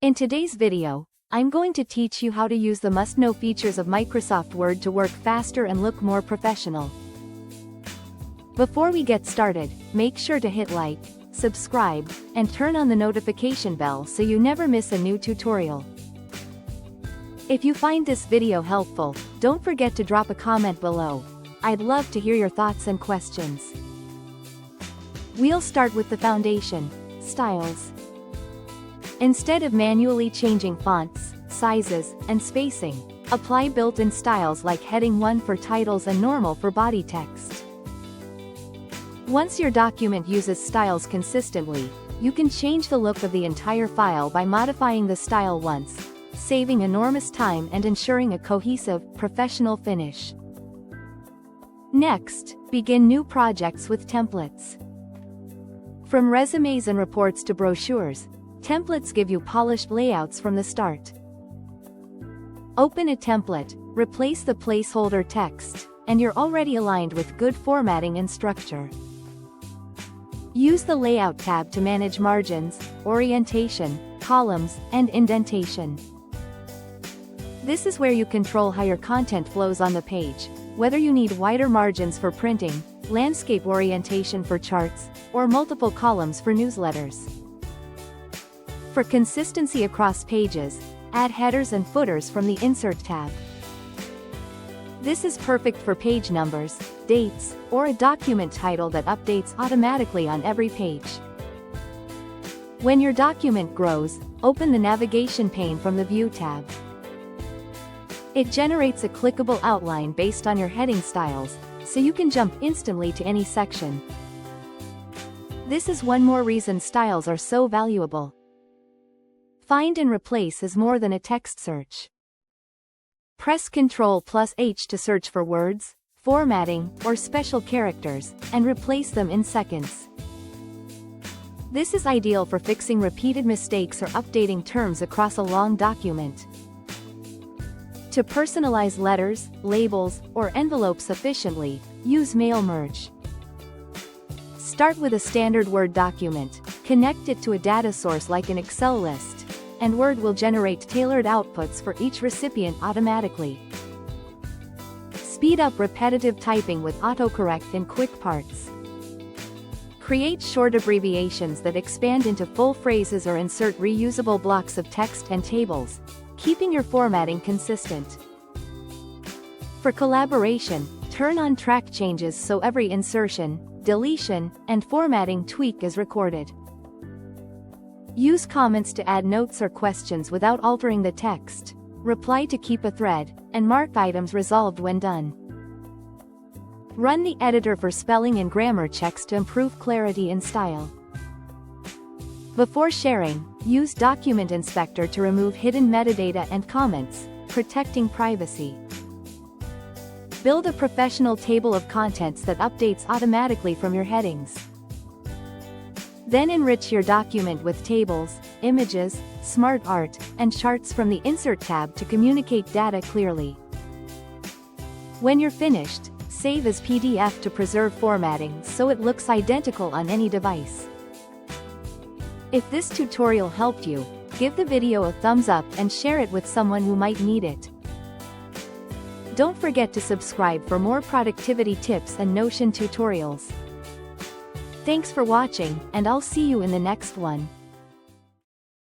In today's video, I'm going to teach you how to use the must-know features of Microsoft Word to work faster and look more professional. Before we get started, make sure to hit like, subscribe, and turn on the notification bell so you never miss a new tutorial. If you find this video helpful, don't forget to drop a comment below. I'd love to hear your thoughts and questions. We'll start with the foundation, styles. Instead of manually changing fonts, sizes, and spacing, apply built-in styles like heading 1 for titles and normal for body text. Once your document uses styles consistently, you can change the look of the entire file by modifying the style once, saving enormous time and ensuring a cohesive, professional finish. Next, begin new projects with templates. From resumes and reports to brochures, templates give you polished layouts from the start. Open a template, replace the placeholder text, and you're already aligned with good formatting and structure. Use the Layout tab to manage margins, orientation, columns, and indentation. This is where you control how your content flows on the page, whether you need wider margins for printing, landscape orientation for charts, or multiple columns for newsletters. For consistency across pages, add headers and footers from the Insert tab. This is perfect for page numbers, dates, or a document title that updates automatically on every page. When your document grows, open the navigation pane from the View tab. It generates a clickable outline based on your heading styles, so you can jump instantly to any section. This is one more reason styles are so valuable. Find and replace is more than a text search. Press Ctrl+H to search for words, formatting, or special characters, and replace them in seconds. This is ideal for fixing repeated mistakes or updating terms across a long document. To personalize letters, labels, or envelopes efficiently, use Mail Merge. Start with a standard Word document, connect it to a data source like an Excel list, and Word will generate tailored outputs for each recipient automatically. Speed up repetitive typing with autocorrect in quick parts. Create short abbreviations that expand into full phrases or insert reusable blocks of text and tables, keeping your formatting consistent. For collaboration, turn on track changes so every insertion, deletion, and formatting tweak is recorded. Use comments to add notes or questions without altering the text, reply to keep a thread, and mark items resolved when done. Run the editor for spelling and grammar checks to improve clarity and style. Before sharing, use Document Inspector to remove hidden metadata and comments, protecting privacy. Build a professional table of contents that updates automatically from your headings. Then enrich your document with tables, images, smart art, and charts from the Insert tab to communicate data clearly. When you're finished, save as PDF to preserve formatting so it looks identical on any device. If this tutorial helped you, give the video a thumbs up and share it with someone who might need it. Don't forget to subscribe for more productivity tips and Notion tutorials. Thanks for watching, and I'll see you in the next one.